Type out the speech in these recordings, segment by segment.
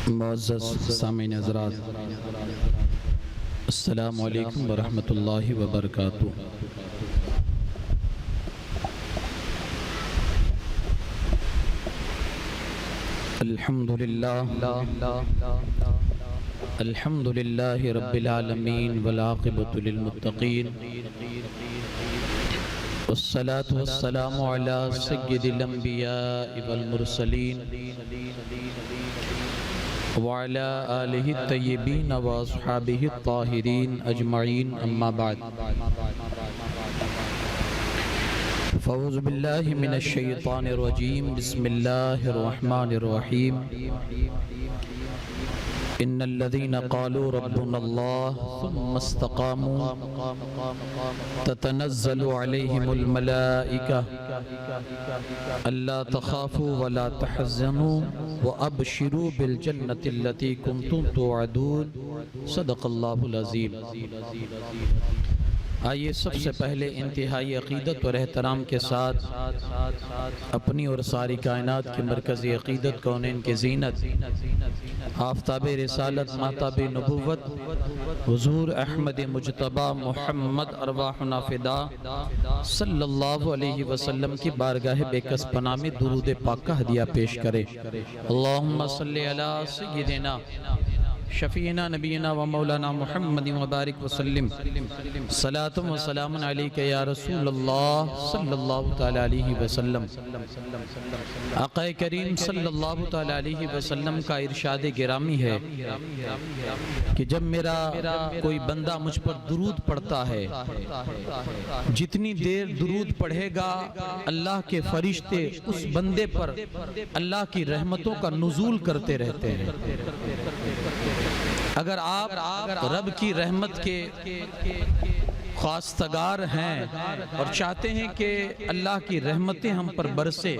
معزز سامعین حضرات، السلام علیکم ورحمۃ اللہ وبرکاتہ۔ الحمد للہ رب العالمین والعاقبۃ للمتقین، والصلاة والسلام علی سید الانبیاء والمرسلین وعلی آلہ الطیبین واصحابہ الطاہرین اجمعین، اما بعد فاعوذ باللہ من الشیطان الرجیم، بسم اللہ الرحمن الرحیم۔ ان الذين قالوا ربنا الله ثم استقاموا تتنزل عليهم الملائكة ألا تخافوا ولا تحزنوا وأبشروا بالجنة التي كنتم توعدون، صدق الله العظيم۔ آئیے سب سے پہلے انتہائی عقیدت اور احترام کے ساتھ اپنی اور ساری کائنات کی مرکزی عقیدت کونین کی زینت، آفتاب رسالت، ماتاب نبوت، حضور احمد مجتبی محمد ارواحنا فدا صلی اللہ علیہ وسلم کی بارگاہ بے کس پناہ میں درود پاک کا ہدیہ پیش کرے۔ اللہم صلی علی سیدنا شفیعنا نبینا و مولانا محمد مبارک وسلم، صلاۃ و سلام علیک یا رسول اللہ صلی اللہ تعالی علیہ وسلم۔ آقا کریم صلی اللہ تعالی علیہ وسلم کا ارشاد گرامی ہے کہ جب میرا کوئی بندہ مجھ پر درود پڑھتا ہے، جتنی دیر درود پڑھے گا اللہ کے فرشتے اس بندے پر اللہ کی رحمتوں کا نزول کرتے رہتے ہیں۔ اگر آپ رب کی رحمت کے خواستگار ہیں اور چاہتے ہیں کہ اللہ کی رحمتیں ہم پر برسے،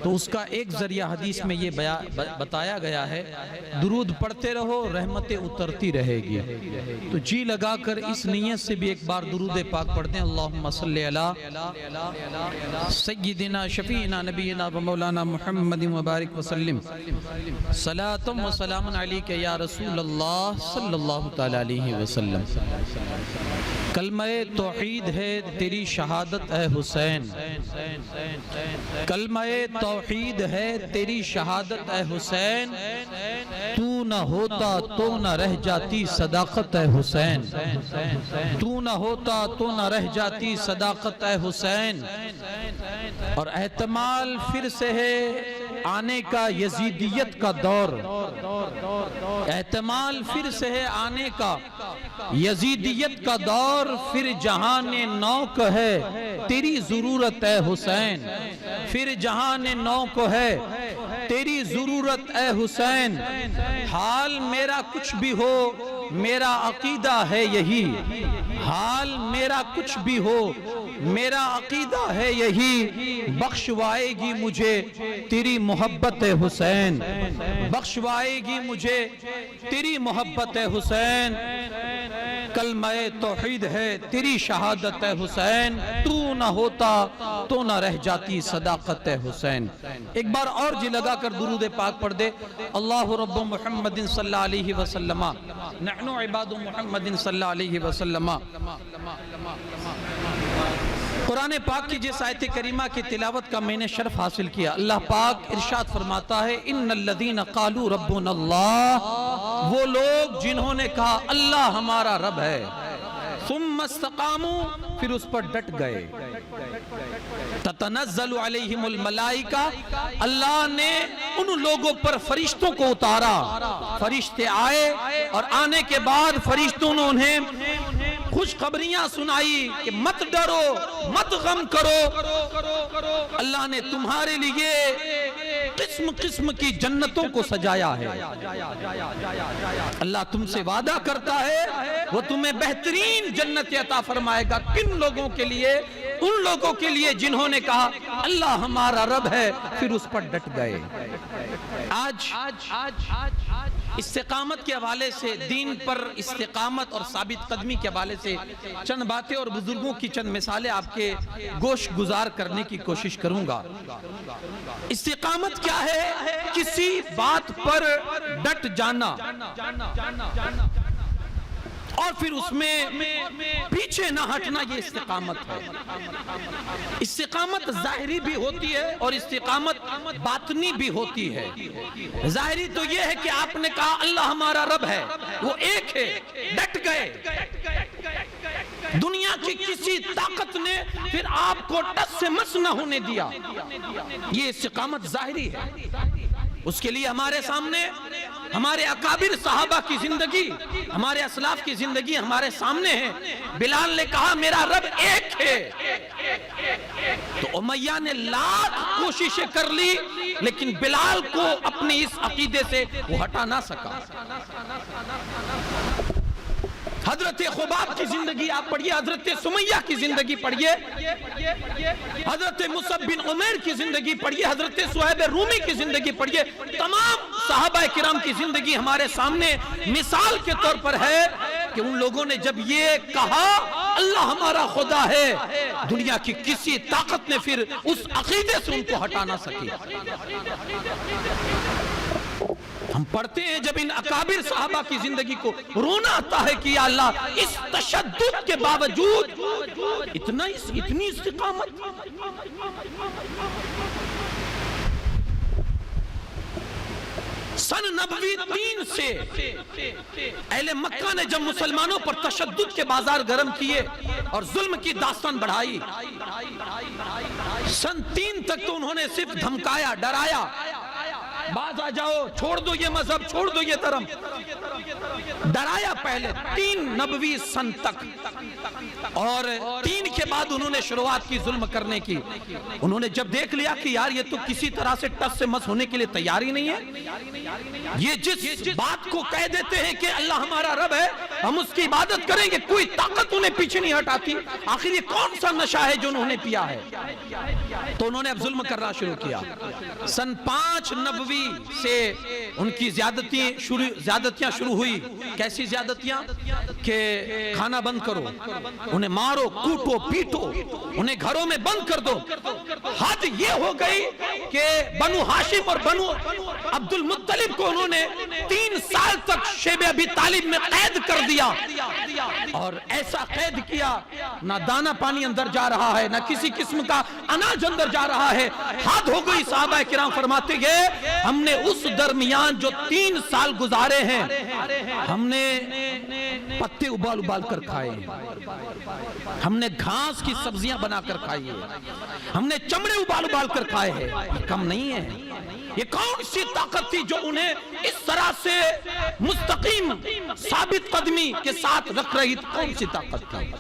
تو اس کا ایک ذریعہ حدیث میں یہ بتایا گیا ہے، درود پڑھتے رہو رحمتیں اترتی رہے گی۔ تو جی لگا کر اس نیت سے بھی ایک بار درود پاک پڑھتے ہیں، اللہم صلی علی سیدنا شفیعنا نبینا و مولانا محمد مبارک وسلم، صلاۃ و سلام علیک یا رسول اللہ صلی اللہ تعالی علیہ وسلم۔ کلمہ توحید ہے تیری شہادت اے حسین، کلمہ توحید ہے تیری شہادت اے حسین، تو نہ ہوتا تو نہ رہ جاتی صداقت اے حسین، تو نہ ہوتا تو نہ رہ جاتی صداقت اے حسین۔ اور احتمال پھر سے ہے آنے کا یزیدیت کا دور، احتمال پھر سے ہے آنے کا یزیدیت کا دور، پھر جہان نو کو ہے تیری ضرورت اے حسین، پھر جہان نو کو ہے تیری ضرورت اے حسین۔ حال میرا کچھ بھی ہو میرا عقیدہ ہے یہی، حال میرا کچھ بھی ہو میرا عقیدہ ہے یہی، بخشوائے گی مجھے تیری محبت حسین، بخشوائے گی مجھے تیری محبت حسین۔ کلمہ توحید ہے تیری شہادت حسین، تو نہ ہوتا تو نہ رہ جاتی صداقت حسین۔ ایک بار اور جی لگا کر درود پاک پڑھ دے، اللہ رب محمد صلی اللہ علیہ وسلم، نحن عباد محمد صلی اللہ علیہ وسلم۔ قرآن پاک کی جس آیت کریمہ کی تلاوت کا میں نے شرف حاصل کیا، اللہ پاک ارشاد فرماتا ہے، ان الذین قالوا ربنا اللہ، وہ لوگ جنہوں نے کہا اللہ ہمارا رب ہے، ثم استقاموا، پھر اس پر ڈٹ گئے، تتنزل علیہم الملائکہ، اللہ نے ان لوگوں پر فرشتوں کو اتارا، فرشتے آئے اور آنے کے بعد فرشتوں نے انہیں خوشخبریاں سنائی کہ مت ڈرو مت غم کرو، اللہ نے تمہارے لیے قسم قسم کی جنتوں کو سجایا ہے، اللہ تم سے وعدہ کرتا ہے وہ تمہیں بہترین جنت عطا فرمائے گا۔ کن لوگوں کے لیے؟ ان لوگوں کے لیے جنہوں نے کہا اللہ ہمارا رب ہے، پھر اس پر ڈٹ گئے۔ آج استقامت کے حوالے سے، دین پر استقامت اور ثابت قدمی کے حوالے سے چند باتیں اور بزرگوں کی چند مثالیں آپ کے گوش گزار کرنے کی کوشش کروں گا۔ استقامت کیا ہے؟ کسی بات پر ڈٹ جانا اور پھر اس میں پیچھے نہ ہٹنا، یہ استقامت ہے۔ استقامت ظاہری بھی ہوتی ہے اور استقامت باطنی بھی ہوتی ہے۔ ظاہری تو یہ ہے کہ آپ نے کہا اللہ ہمارا رب ہے، وہ ایک ہے، ڈٹ گئے، دنیا کی کسی طاقت نے پھر آپ کو ٹس سے مس نہ ہونے دیا، یہ استقامت ظاہری ہے۔ اس کے لیے ہمارے سامنے ہمارے اکابر صحابہ کی زندگی، ہمارے اسلاف کی زندگی ہمارے سامنے ہے۔ بلال نے کہا میرا رب ایک ہے، تو امیہ نے لاکھ کوششیں کر لی لیکن بلال کو اپنی اس عقیدے سے وہ ہٹا نہ سکا۔ حضرت خباب کی زندگی آپ پڑھیے، حضرت سمیہ کی زندگی پڑھیے، حضرت مصعب بن عمیر کی زندگی پڑھیے، حضرت صہیب رومی کی زندگی پڑھیے، تمام صحابہ کرام کی زندگی ہمارے سامنے مثال کے طور پر ہے کہ ان لوگوں نے جب یہ کہا اللہ ہمارا خدا ہے، دنیا کی کسی طاقت نے پھر اس عقیدے سے ان کو ہٹا نہ سکی۔ ہم پڑھتے ہیں جب ان اکابر صحابہ کی زندگی کو رونا آتا ہے کہ یا اللہ اس تشدد کے باوجود اتنی استقامت۔ سن نبوی 3 سے اہل مکہ نے جب مسلمانوں پر تشدد کے بازار گرم کیے اور ظلم کی داستان بڑھائی، سن 3 تک تو انہوں نے صرف دھمکایا، ڈرایا، باز آ جاؤ، چھوڑ دو یہ مذہب، چھوڑ دو یہ دھرم، ڈرایا پہلے 3 نبوی سن تک، اور 3 کے بعد انہوں نے شروعات کی ظلم کرنے کی۔ انہوں نے جب دیکھ لیا کہ یار یہ تو کسی طرح سے ٹس سے مس ہونے کے لیے تیار ہی نہیں ہے، یہ جس بات کو کہہ دیتے ہیں کہ اللہ ہمارا رب ہے، ہم اس کی عبادت کریں گے، کوئی طاقت انہیں پیچھے نہیں ہٹاتی، آخر یہ کون سا نشہ ہے جو انہوں نے پیا ہے؟ تو انہوں نے اب ظلم کرنا شروع کیا۔ سن 5 نبوی سے ان کی زیادتیاں شروع ہوئی۔ کیسی زیادتیاں؟ کہ کھانا بند کرو، انہیں مارو، کوٹو، پیٹو، انہیں گھروں میں بند کر دو۔ حد یہ ہو گئی کہ بنو ہاشم اور بنو عبد المطلب کو انہوں نے 3 سال تک شیب ابی طالب میں قید کر دیا، اور ایسا قید کیا نہ دانا پانی اندر جا رہا ہے، نہ کسی قسم کا اناج اندر جا رہا ہے۔ حد ہو گئی۔ صحابہ کرام فرماتے گئے ہم نے اس درمیان جو 3 سال گزارے ہیں، ہم نے پتے ابال کر کھائے ہیں، ہم نے گھاس کی سبزیاں بنا کر کھائی ہیں، ہم نے چمڑے ابال کر کھائے ہیں، یہ کم نہیں ہے۔ یہ کون سی طاقت تھی جو انہیں اس طرح سے مستقیم ثابت قدمی کے ساتھ رکھ رہی تھی؟ کون سی طاقت تھی؟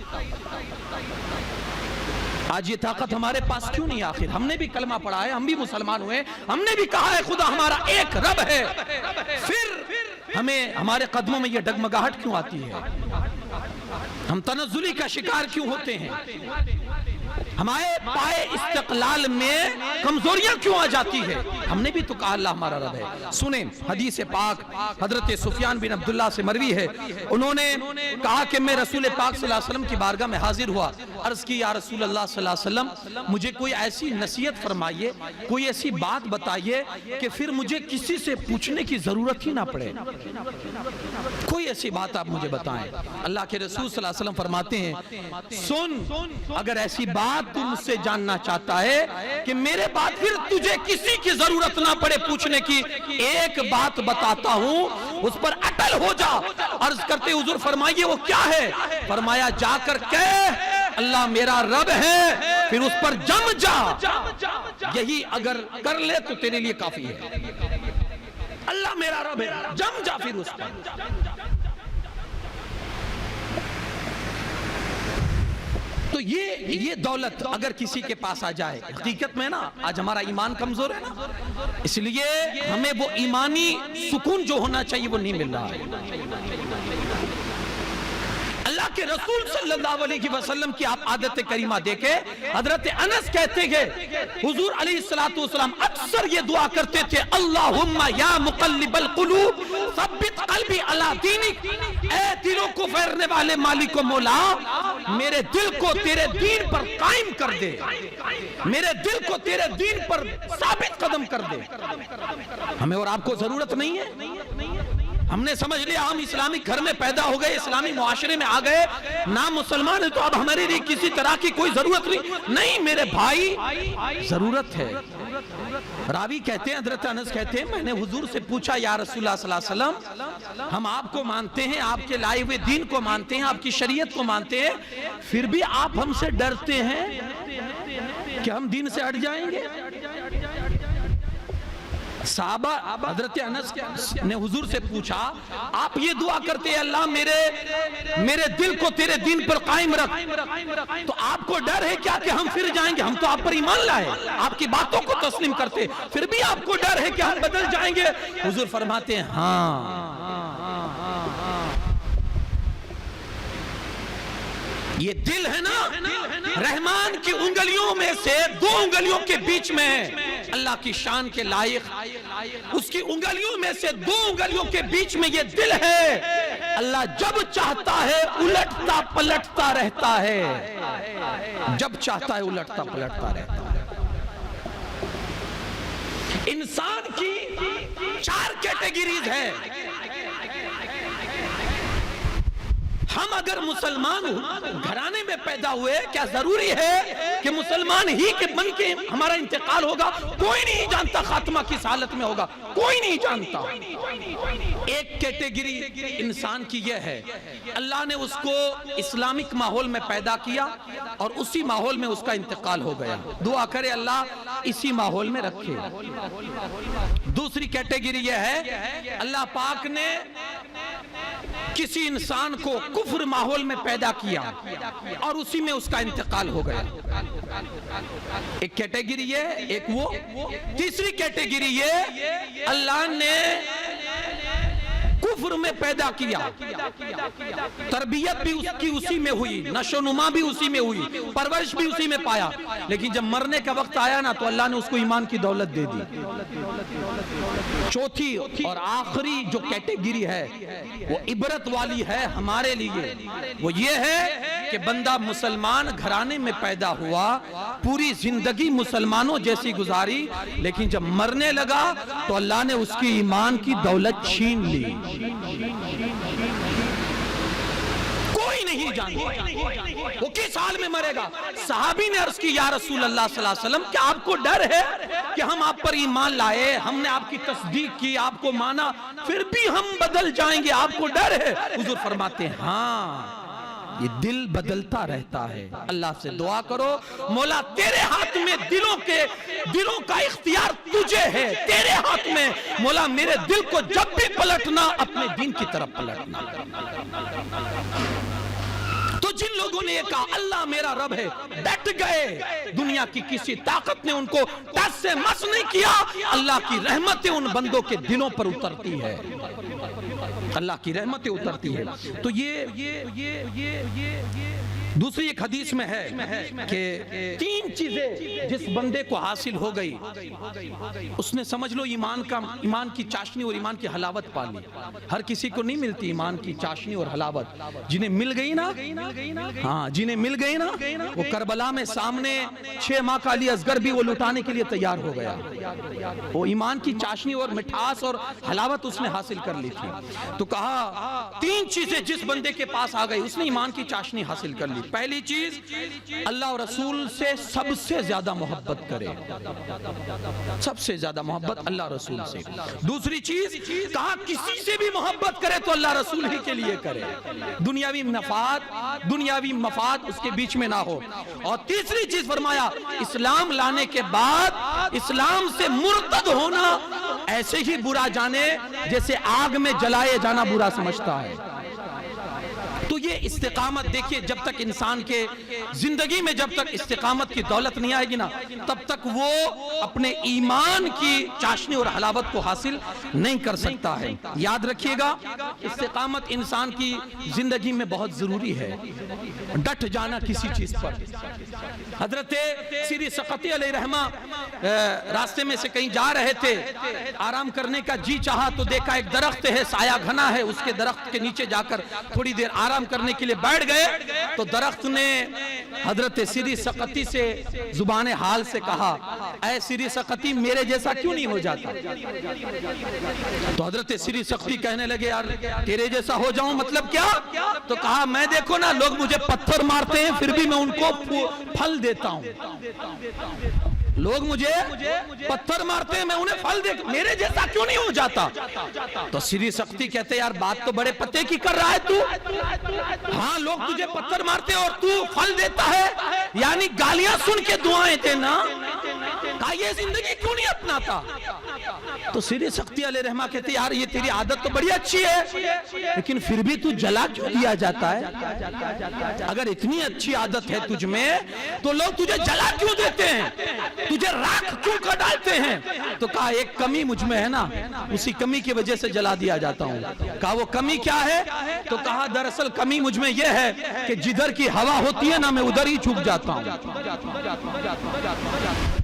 آج یہ طاقت ہمارے پاس کیوں نہیں؟ آخر ہم نے بھی کلمہ پڑھا ہے، ہم بھی مسلمان ہوئے، ہم نے بھی کہا ہے خدا ہمارا ایک رب ہے، پھر ہمیں ہمارے قدموں میں یہ ڈگمگاہٹ کیوں آتی ہے؟ ہم تنزلی کا شکار کیوں ہوتے ہیں؟ ہمارے پائے استقلال میں کمزوریاں کیوں آ جاتی ہے؟ ہم نے بھی تو کہا اللہ ہمارا رب ہے۔ سنیں حدیث پاک حضرت سفیان بن عبداللہ سے مروی ہے، انہوں نے کہا کہ میں رسول پاک صلی اللہ علیہ وسلم کی بارگاہ میں حاضر ہوا، عرض کی یا رسول اللہ صلی اللہ علیہ وسلم مجھے کوئی ایسی نصیحت فرمائیے، کوئی ایسی بات بتائیے کہ پھر مجھے کسی سے پوچھنے کی ضرورت ہی نہ پڑے، کوئی ایسی بات آپ مجھے بتائیں۔ اللہ کے رسول صلی اللہ علیہ وسلم فرماتے ہیں سن، اگر ایسی بات تو مجھ سے جاننا چاہتا ہے کہ میرے بعد پھر تجھے کسی کی ضرورت نہ پڑے پوچھنے کی، ایک بات بتاتا ہوں اس پر اٹل ہو جا۔ عرض کرتے حضور فرمائیے وہ کیا ہے؟ فرمایا جا کر کہہ اللہ میرا رب ہے، پھر اس پر جم جا، یہی اگر کر لے تو تیرے لیے کافی ہے۔ اللہ میرا رب ہے، جم جا پھر اس پر۔ تو یہ دولت اگر کسی کے پاس آ جائے، حقیقت میں نا آج ہمارا ایمان کمزور ہے نا، اس لیے ہمیں وہ ایمانی سکون جو ہونا چاہیے وہ نہیں مل رہا ہے۔ اللہ کے رسول صلی اللہ علیہ وسلم کی آپ عادت کریمہ دیکھیں، حضرت انس کہتے ہیں حضور علیہ السلام اکثر یہ دعا کرتے تھے اللہم یا مقلب القلوب ثبت قلبی علی دینک، اے دلوں کو پھیرنے والے مالک و مولا میرے دل کو تیرے دین پر قائم کر دے، میرے دل کو تیرے دین پر ثابت قدم کر دے۔ ہمیں اور آپ کو ضرورت نہیں ہے، ہم نے سمجھ لیا ہم اسلامی گھر میں پیدا ہو گئے، اسلامی معاشرے میں آ گئے، نام مسلمان ہے تو اب ہمارے لیے کسی طرح کی کوئی ضرورت نہیں میرے بھائی، ضرورت ہے۔ راوی کہتے ہیں، حضرت انس کہتے ہیں، میں نے حضور سے پوچھا یا رسول اللہ صلی اللہ علیہ وسلم ہم آپ کو مانتے ہیں، آپ کے لائے ہوئے دین کو مانتے ہیں، آپ کی شریعت کو مانتے ہیں، پھر بھی آپ ہم سے ڈرتے ہیں کہ ہم دین سے ہٹ جائیں گے؟ صحابہ حضرت انس نے حضور سے پوچھا، آپ یہ دعا کرتے ہیں اللہ میرے دل کو تیرے دین پر قائم رکھ، تو آپ کو ڈر ہے کیا کہ ہم پھر جائیں گے؟ ہم تو آپ پر ایمان لائے، آپ کی باتوں کو تسلیم کرتے، پھر بھی آپ کو ڈر ہے کہ ہم بدل جائیں گے؟ حضور فرماتے ہیں ہاں، یہ دل ہے نا، رحمان کی انگلیوں میں سے دو انگلیوں کے بیچ میں ہے، اللہ کی شان کے لائق، اس کی انگلیوں میں سے دو انگلیوں کے بیچ میں یہ دل ہے، اللہ جب چاہتا ہے الٹتا پلٹتا رہتا ہے، جب چاہتا ہے الٹتا پلٹتا رہتا ہے۔ انسان کی 4 کیٹیگریز ہیں۔ ہم اگر مسلمان گھرانے میں پیدا ہوئے، کیا ضروری ہے کہ مسلمان ہی کے بن کے ہمارا انتقال ہوگا؟ کوئی نہیں جانتا خاتمہ کس حالت میں ہوگا، کوئی نہیں جانتا۔ ایک کیٹیگری انسان کی یہ ہے، اللہ نے اس کو اسلامک ماحول میں پیدا کیا اور اسی ماحول میں اس کا انتقال ہو گیا، دعا کرے اللہ اسی ماحول میں رکھے۔ دوسری کیٹیگری یہ ہے، اللہ پاک نے کسی انسان کو کفر ماحول میں پیدا کیا اور اسی میں اس کا انتقال ہو گیا، ایک کیٹیگری یہ، ایک وہ۔ تیسری کیٹیگری یہ، اللہ نے کفر میں پیدا کیا، تربیت بھی اس کی اسی میں ہوئی، نشو نما بھی اسی میں ہوئی، پرورش بھی اسی میں پایا، لیکن جب مرنے کا وقت آیا نا تو اللہ نے اس کو ایمان کی دولت دے دی۔ چوتھی اور آخری جو کیٹیگری ہے وہ عبرت والی ہے ہمارے لیے، وہ یہ ہے کہ بندہ مسلمان گھرانے میں پیدا ہوا، پوری زندگی مسلمانوں جیسی گزاری، لیکن جب مرنے لگا تو اللہ نے اس کی ایمان کی دولت چھین لی۔ کوئی نہیں جانتا وہ کس حال میں مرے گا۔ صحابی نے عرض کی یا رسول اللہ صلی اللہ علیہ وسلم، کیا آپ کو ڈر ہے کہ ہم آپ پر ایمان لائے، ہم نے آپ کی تصدیق کی، آپ کو مانا، پھر بھی ہم بدل جائیں گے، آپ کو ڈر ہے؟ حضور فرماتے ہیں ہاں، یہ دل بدلتا رہتا ہے۔ اللہ سے دعا کرو مولا تیرے ہاتھ میں دلوں کا اختیار تجھے ہے، تیرے ہاتھ میں مولا میرے دل کو جب بھی پلٹنا اپنے دین کی طرف پلٹنا۔ تو جن لوگوں نے یہ کہا اللہ میرا رب ہے، ڈٹ گئے، دنیا کی کسی طاقت نے ان کو ٹس سے مس نہیں کیا، اللہ کی رحمتیں ان بندوں کے دلوں پر اترتی ہے، اللہ کی رحمتیں اترتی ہے۔ تو یہ دوسری ایک حدیث میں ہے کہ 3 چیزیں جس بندے کو حاصل ہو گئی اس نے سمجھ لو ایمان کی چاشنی اور ایمان کی حلاوت پا لی۔ ہر کسی کو نہیں ملتی ایمان کی چاشنی اور حلاوت، جنہیں مل گئی نا، ہاں جنہیں مل گئی نا، وہ کربلا میں سامنے 6 ماہ کا علی اصغر بھی وہ لٹانے کے لیے تیار ہو گیا، وہ ایمان کی چاشنی اور مٹھاس اور حلاوت اس نے حاصل کر لی تھی۔ تو کہا 3 چیزیں جس بندے کے پاس آ گئی اس نے ایمان کی چاشنی حاصل کر لی۔ پہلی چیز، اللہ اور رسول سے سب سے زیادہ محبت کرے، سب سے زیادہ محبت اللہ رسول سے۔ دوسری چیز کہا کسی سے بھی محبت کرے تو اللہ رسول ہی کے لیے کرے، دنیاوی مفاد اس کے بیچ میں نہ ہو۔ اور تیسری چیز فرمایا اسلام لانے کے بعد اسلام سے مرتد ہونا ایسے ہی برا جانے جیسے آگ میں جلائے جانا برا سمجھتا ہے۔ تو تو یہ استقامت دیکھیے، جب تک انسان کے زندگی میں جب تک استقامت کی دولت نہیں آئے گی نا، تب تک وہ اپنے ایمان کی چاشنی اور حلاوت کو حاصل نہیں کر سکتا ہے۔ یاد رکھیے گا، استقامت انسان کی زندگی میں بہت ضروری ہے، ڈٹ جانا کسی چیز پر۔ حضرت سیری سقطی علیہ رحمہ راستے میں سے کہیں جا رہے تھے، آرام کرنے کا جی چاہا تو دیکھا ایک درخت ہے، سایہ گھنا ہے، اس کے درخت کے نیچے جا کر تھوڑی دیر آرام کرنے کے لیے بیٹھ گئے تو درخت نے حضرت سیری سقطی سے زبان حال سے کہا، اے سیری سقطی میرے جیسا کیوں نہیں ہو جاتا؟ تو حضرت سیری سقطی کہنے لگے، یار تیرے جیسا ہو جاؤں مطلب کیا؟ تو کہا، میں دیکھو نا، لوگ مجھے پتھر مارتے ہیں پھر بھی میں ان کو پھل دیتا ہوں، لوگ مجھے پتھر مارتے ہیں میں انہیں پھل دیتا ہوں، میرے جیسا کیوں نہیں ہو جاتا؟ تو سیری سقطی کہتے، یار بات تو بڑے پتے کی کر رہا ہے تو، ہاں لوگ تجھے پتھر مارتے اور تو پھل دیتا ہے، یعنی گالیاں سن کے دعائیں دینا، کہا یہ زندگی کیوں نہیں اپناتا؟ تو سیری سقطی علیہ رحمہ کہتے، یار یہ تیری عادت تو بڑی اچھی ہے، لیکن پھر بھی تو جلا کیوں دیا جاتا ہے؟ اگر اتنی اچھی عادت ہے تجھ میں تو لوگ تجھے جلا کیوں دیتے ہیں، تجھے راکھ کیوں کر ڈالتے ہیں؟ تو کہا ایک کمی مجھ میں ہے نا، اسی کمی کی وجہ سے جلا دیا جاتا ہوں۔ کہا وہ کمی کیا ہے؟ تو کہا دراصل کمی مجھ میں یہ ہے کہ جدھر کی ہوا ہوتی ہے نا میں ادھر ہی جھک جاتا ہوں،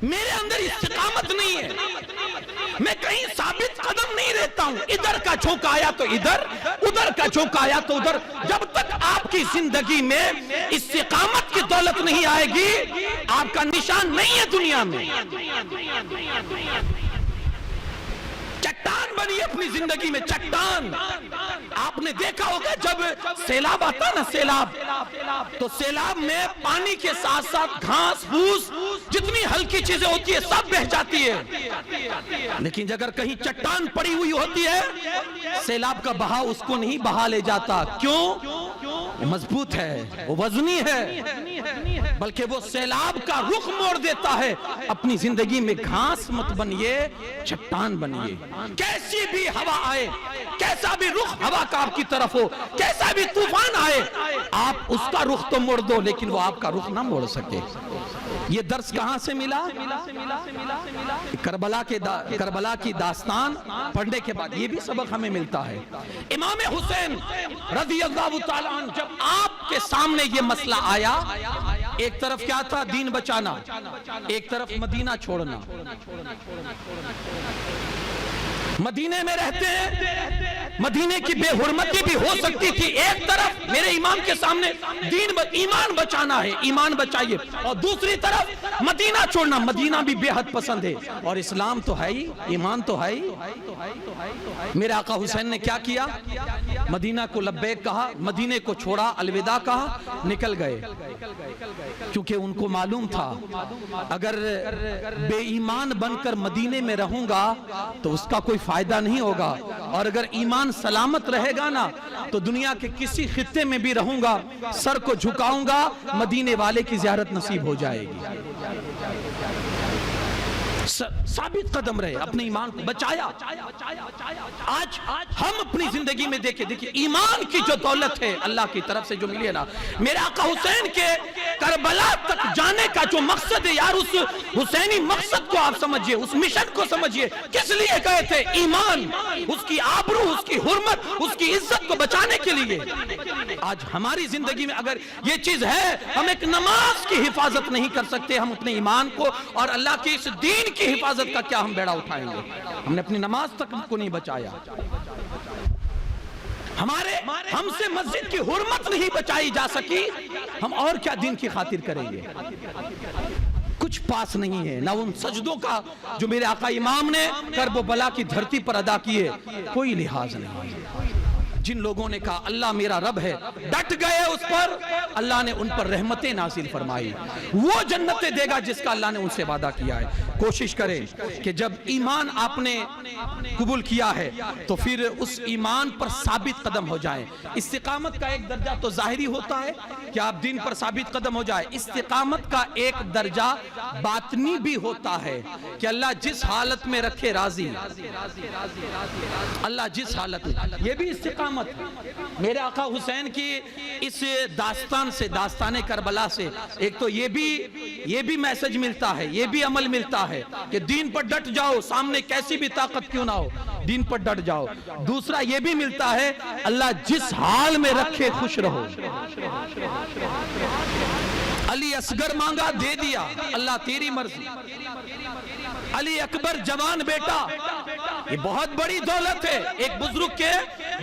میرے اندر استقامت نہیں ہے، میں کہیں ثابت قدم نہیں رہتا ہوں، ادھر کا جھونکا آیا تو ادھر، ادھر کا جھونکا آیا تو ادھر۔ جب تک آپ کی زندگی میں استقامت کی دولت نہیں آئے گی، آپ کا نشان نہیں ہے دنیا میں۔ چٹان بنی اپنی زندگی میں، چٹان۔ آپ نے دیکھا ہوگا جب سیلاب آتا نا، سیلاب، تو سیلاب میں پانی کے ساتھ ساتھ گھاس پھوس جتنی ہلکی چیزیں ہوتی ہے سب بہہ جاتی ہے، لیکن اگر کہیں چٹان پڑی ہوئی ہوتی ہے سیلاب کا بہاؤ اس کو نہیں بہا لے جاتا۔ کیوں؟ وہ مضبوط ہے، وہ وزنی ہے، بلکہ وہ سیلاب کا رخ موڑ دیتا ہے۔ اپنی زندگی میں گھاس مت بنیے، چٹان بنیے۔ کیسی بھی ہوا آئے، کیسا بھی رخ ہوا کا آپ کی طرف ہو، کیسا بھی طوفان آئے، آپ اس کا رخ تو موڑ دو لیکن وہ آپ کا رخ نہ موڑ سکے۔ یہ درس کہاں سے ملا؟ کربلا کی داستان پڑھنے کے بعد یہ بھی سبق ہمیں ملتا ہے۔ امام حسین رضی اللہ تعالیٰ عنہ جب آپ کے سامنے یہ مسئلہ آیا، ایک طرف کیا تھا؟ دین بچانا، ایک طرف مدینہ چھوڑنا۔ مدینے میں رہتے ہیں، مدینے کی بے حرمتی بھی ہو سکتی تھی، ایک طرف میرے امام کے سامنے ایمان بچانا ہے، ایمان بچائیے، اور دوسری طرف مدینہ چھوڑنا۔ مدینہ بھی بے حد پسند ہے، اور اسلام تو ہے ہی، ایمان تو ہے ہی۔ میرے آقا حسین نے کیا کیا؟ مدینہ کو لبیک کہا، مدینے کو چھوڑا، الوداع کہا، نکل گئے، کیونکہ ان کو معلوم تھا اگر بے ایمان بن کر مدینے میں رہوں گا تو اس کا کوئی فائدہ نہیں ہوگا، اور اگر ایمان سلامت رہے گا نا تو دنیا کے کسی خطے میں بھی رہوں گا، سر کو جھکاؤں گا، مدینے والے کی زیارت نصیب ہو جائے گی۔ ثابت قدم رہے، اپنے ایمان کو بچایا۔ آج ہم اپنی زندگی میں دیکھیں ایمان کی جو دولت ہے اللہ کی طرف سے جو ملی ہے نا، میرے آقا حسین کے کربلا تک جانے کا جو مقصد ہے، یار اس حسینی مقصد کو آپ سمجھئے، اس مشن کو سمجھئے، کس لیے گئے تھے؟ ایمان، اس کی آبرو، اس کی حرمت، اس کی عزت کو بچانے کے لیے۔ آج ہماری زندگی میں اگر یہ چیز ہے، ہم ایک نماز کی حفاظت نہیں کر سکتے، ہم اپنے ایمان کو اور اللہ کی اس دین کی حفاظت کا کیا ہم بیڑا اٹھائیں گے؟ ہم نے اپنی نماز تک کو نہیں بچایا، ہم سے مسجد کی حرمت نہیں بچائی جا سکی، ہم اور کیا دین کی خاطر کریں گے؟ کچھ پاس نہیں ہے، نہ ان سجدوں کا جو میرے آقا امام نے کرب و بلا کی دھرتی پر ادا کیے، کوئی لحاظ نہیں ہے۔ جن لوگوں نے کہا اللہ میرا رب ہے، ڈٹ گئے اس پر، اللہ نے ان پر رحمتیں نازل فرمائی، وہ جنتیں دے گا جس کا اللہ نے ان سے وعدہ کیا ہے۔ کوشش کریں کہ جب ایمان آپ نے قبول کیا ہے تو پھر اس ایمان پر ثابت قدم ہو جائیں۔ استقامت کا ایک درجہ تو ظاہری ہوتا ہے کہ آپ دین پر ثابت قدم ہو جائے، استقامت کا ایک درجہ باطنی بھی ہوتا ہے کہ اللہ جس حالت میں رکھے راضی، اللہ جس حالت میں، یہ بھی استقامت استقامت ہے۔ میرے آقا حسین کی اس داستان سے، داستان کربلا سے ایک تو یہ بھی میسج ملتا ہے، یہ بھی عمل ملتا ہے کہ دین پر ڈٹ جاؤ، سامنے کیسی بھی طاقت کیوں نہ ہو، دین پر ڈٹ جاؤ۔ دوسرا یہ بھی ملتا ہے اللہ جس حال میں رکھے خوش رہو۔ علی اصغر مانگا دے دیا، اللہ تیری مرضی۔ علی اکبر جوان بیٹا، یہ بہت بڑی دولت ہے۔ ایک بزرگ کے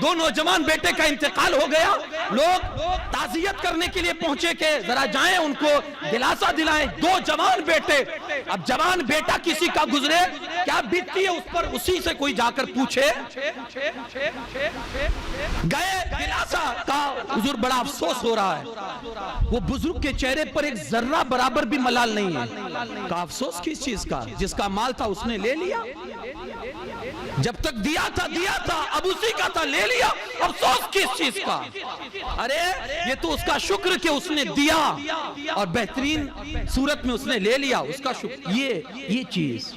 دو نوجوان بیٹے کا انتقال ہو گیا، لوگ تعزیت کرنے کے لیے پہنچے کہ ذرا جائیں ان کو دلاسا دلائیں۔ دو جوان بیٹے، اب جوان بیٹا کسی کا گزرے کیا بیتتی ہے اس پر، اسی سے کوئی جا کر پوچھے۔ گئے، دلاسا کا حضور بڑا افسوس ہو رہا ہے۔ وہ بزرگ کے چہرے پر ایک ذرہ برابر بھی ملال نہیں ہے۔ کا افسوس کس چیز کا؟ جس کا مال تھا اس نے لے لیا، جب تک دیا تھا اب اسی کا تھا، لے لیا، افسوس کس چیز کا؟ ارے یہ تو اس کا شکر کہ اس نے دیا اور بہترین صورت میں اس نے لے لیا، اس کا شکر۔ یہ چیز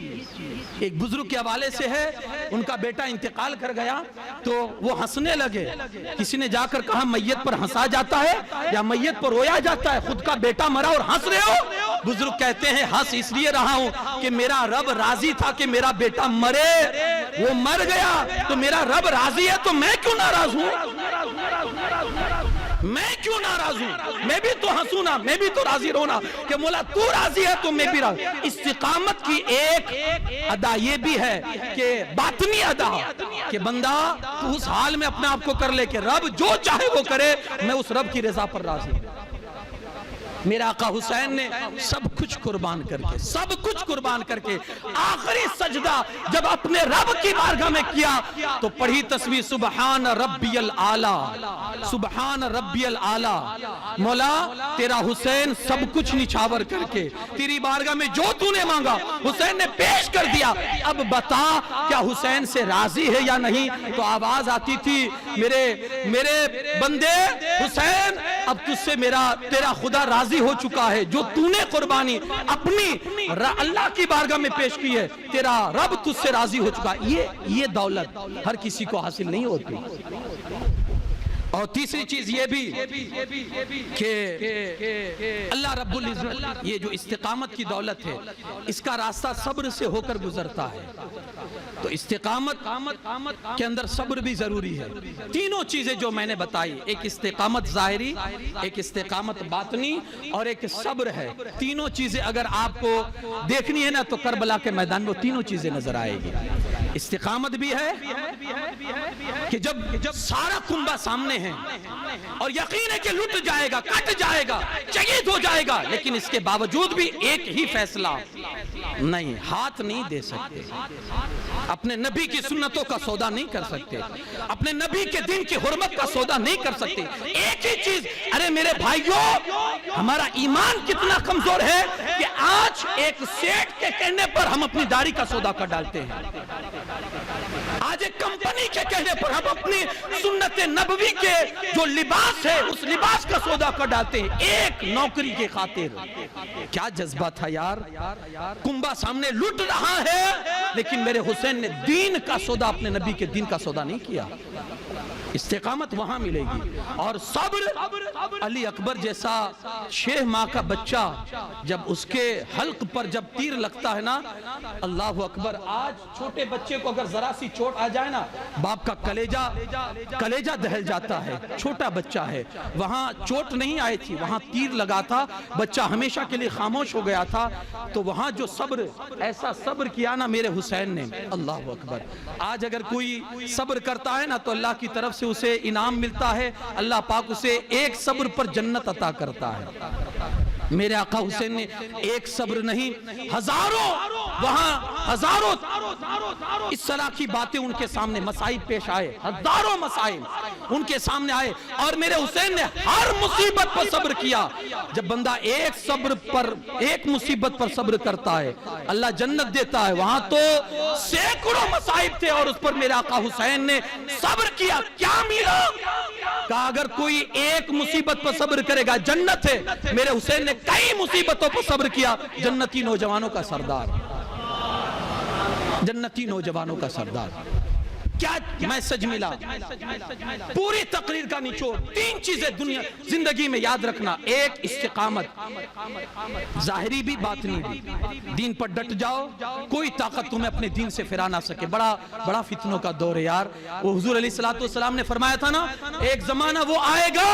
ایک بزرگ کے حوالے سے ہے، ان کا بیٹا انتقال کر گیا تو وہ ہنسنے لگے۔ کسی نے جا کر کہا میت پر ہنسا جاتا ہے یا میت پر رویا جاتا ہے؟ خود کا بیٹا مرا اور ہنس رہے ہو؟ بزرگ کہتے ہیں ہنس اس لیے رہا ہوں کہ میرا رب راضی تھا کہ میرا بیٹا مرے، وہ مر گیا تو میرا رب راضی ہے، تو میں کیوں ناراض ہوں؟ میں کیوں ناراض ہوں؟ میں بھی تو ہنسوں نا، میں بھی تو راضی رہوں کہ مولا تو راضی ہے تو میں بھی راضی۔ استقامت کی ایک ادا یہ بھی ہے کہ باطنی ادا کہ بندہ تو اس حال میں اپنے آپ کو کر لے کہ رب جو چاہے وہ کرے، میں اس رب کی رضا پر راضی ہوں۔ میرا آقا حسین نے سب کچھ قربان کر کے آخری سجدہ جب اپنے رب کی بارگاہ میں کیا تو پڑھی تسبیح سبحان ربی الاعلی، سبحان ربی الاعلی۔ مولا تیرا حسین سب کچھ نچھاور کر کے تیری بارگاہ میں جو تو نے مانگا حسین نے پیش کر دیا، اب بتا کیا حسین سے راضی ہے یا نہیں؟ تو آواز آتی تھی میرے بندے حسین، اب تجھ سے تیرا خدا راضی ہو چکا ہے، جو تو نے قربانی اپنی اللہ کی بارگاہ میں پیش کی ہے، تیرا رب تجھ سے راضی ہو چکا ہے۔ یہ دولت ہر کسی کو حاصل نہیں ہوتی۔ اور تیسری چیز یہ بھی کہ اللہ رب العزت، یہ جو استقامت کی دولت ہے اس کا راستہ صبر سے ہو کر گزرتا ہے، تو استقامت کے اندر صبر بھی ضروری ہے۔ تینوں چیزیں جو میں نے بتائی، ایک استقامت ظاہری، ایک استقامت باطنی اور ایک صبر ہے، تینوں چیزیں اگر آپ کو دیکھنی ہے نا تو کربلا کے میدان میں وہ تینوں چیزیں نظر آئے گی۔ استقامت بھی ہے کہ جب سارا کنبہ سامنے ہے اور یقین ہے کہ لٹ جائے گا، کٹ جائے گا، شہید ہو جائے گا، لیکن اس کے باوجود بھی ایک ہی فیصلہ نہیں، ہاتھ نہیں دے سکتے، اپنے نبی کی سنتوں کا سودا نہیں کر سکتے، اپنے نبی کے دین کی حرمت کا سودا نہیں کر سکتے۔ ایک ہی چیز، ارے میرے بھائیوں ہمارا ایمان کتنا کمزور ہے کہ آج ایک سیٹ کے کہنے پر ہم اپنی داڑھی کا سودا کر ڈالتے ہیں، آج ایک کمپنی کے کہنے پر ہم اپنی سنت نبوی کے جو لباس ہے اس لباس کا سودا کر ڈالتے ہیں ایک نوکری کے خاطر۔ کیا جذبہ تھا یار، کنبہ سامنے لٹ رہا ہے لیکن میرے حسین نے دین کا سودا، اپنے نبی کے دین کا سودا نہیں کیا۔ استقامت وہاں ملے گی اور صبر۔ علی اکبر جیسا 6 ماہ کا بچہ جب اس کے حلق پر جب تیر لگتا ہے نا، اللہ اکبر، آج چھوٹے بچے کو اگر ذرا سی چوٹ آ جائے نا باپ کا کلیجہ دہل جاتا ہے، چھوٹا بچہ ہے، وہاں چوٹ نہیں آئی تھی، وہاں تیر لگا تھا، بچہ ہمیشہ کے لیے خاموش ہو گیا تھا، تو وہاں جو صبر، ایسا صبر کیا نا میرے حسین نے، اللہ اکبر۔ آج اگر کوئی صبر کرتا ہے نا تو اللہ کی طرف سے اسے انعام ملتا ہے، اللہ پاک اسے ایک صبر پر جنت عطا کرتا ہے۔ میرے آقا حسین نے ایک صبر نہیں، ہزاروں اس طرح کی باتیں ان کے سامنے مسائب پیش آئے، ہزاروں مسائب ان کے سامنے آئے اور میرے حسین نے ہر مصیبت پر صبر کیا۔ جب بندہ ایک مصیبت پر صبر کرتا ہے اللہ جنت دیتا ہے، وہاں تو سینکڑوں مسائب تھے اور اس پر میرے آقا حسین نے صبر کیا۔ کیا ملا؟ کہا اگر کوئی ایک مصیبت پر صبر کرے گا جنت ہے۔ میرے حسین نے کئی مصیبتوں پر صبر کیا، جنتی نوجوانوں کا سردار، جنتی نوجوانوں کا سردار۔ کیا میسج ملا؟ پوری تقریر کا نچوڑ 3 چیزیں دنیا زندگی میں یاد رکھنا. ایک استقامت, ظاہری بھی باطنی بھی. دین پر ڈٹ جاؤ, کوئی طاقت تمہیں اپنے دین سے پھرا نہ سکے. بڑا فتنوں کا دور ہے یار. وہ حضور علیہ السلام نے فرمایا تھا نا, ایک زمانہ وہ آئے گا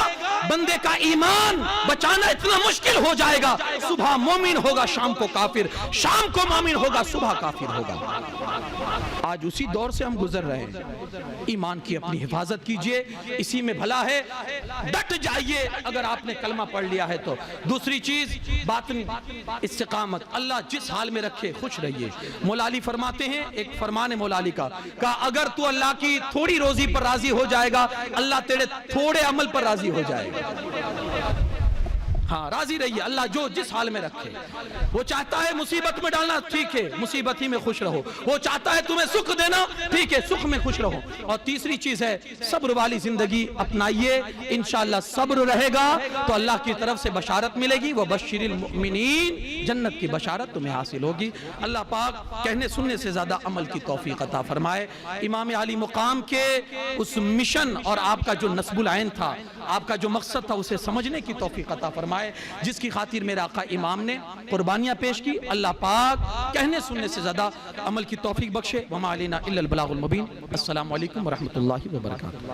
بندے کا ایمان بچانا اتنا مشکل ہو جائے گا, صبح مومن ہوگا شام کو کافر, شام کو مومن ہوگا صبح کافر ہوگا. آج اسی دور سے ہم گزر رہے ہیں. ایمان کی اپنی حفاظت کیجئے, اسی میں بھلا ہے. ڈٹ جائیے اگر آپ نے کلمہ پڑھ لیا ہے تو. دوسری چیز باطنی استقامت, اللہ جس حال میں رکھے خوش رہیے. مولا علی فرماتے ہیں, ایک فرمان ہے مولا علی کا, کہا اگر تو اللہ کی تھوڑی روزی پر راضی ہو جائے گا, اللہ تیرے تھوڑے عمل پر راضی ہو جائے گا. ہاں راضی رہیے, اللہ جو جس حال میں رکھے. وہ چاہتا ہے مصیبت میں ڈالنا, ٹھیک ہے مصیبت ہی میں خوش رہو. وہ چاہتا ہے تمہیں سکھ دینا, ٹھیک ہے سکھ میں خوش رہو. اور تیسری چیز ہے صبر والی زندگی اپنائیے. انشاءاللہ صبر رہے گا تو اللہ کی طرف سے بشارت ملے گی. وبشر المؤمنین, جنت کی بشارت تمہیں حاصل ہوگی. اللہ پاک کہنے سننے سے زیادہ عمل کی توفیق عطا فرمائے. امام علی مقام کے اس مشن اور آپ کا جو نصب العین تھا, آپ کا جو مقصد تھا, اسے سمجھنے کی توفیق عطا فرمائے, جس کی خاطر میرے آقا امام نے قربانیاں پیش کی. اللہ پاک کہنے سننے سے زیادہ عمل کی توفیق بخشے. وما علینا الا البلاغ المبین. السلام علیکم ورحمۃ اللہ وبرکاتہ.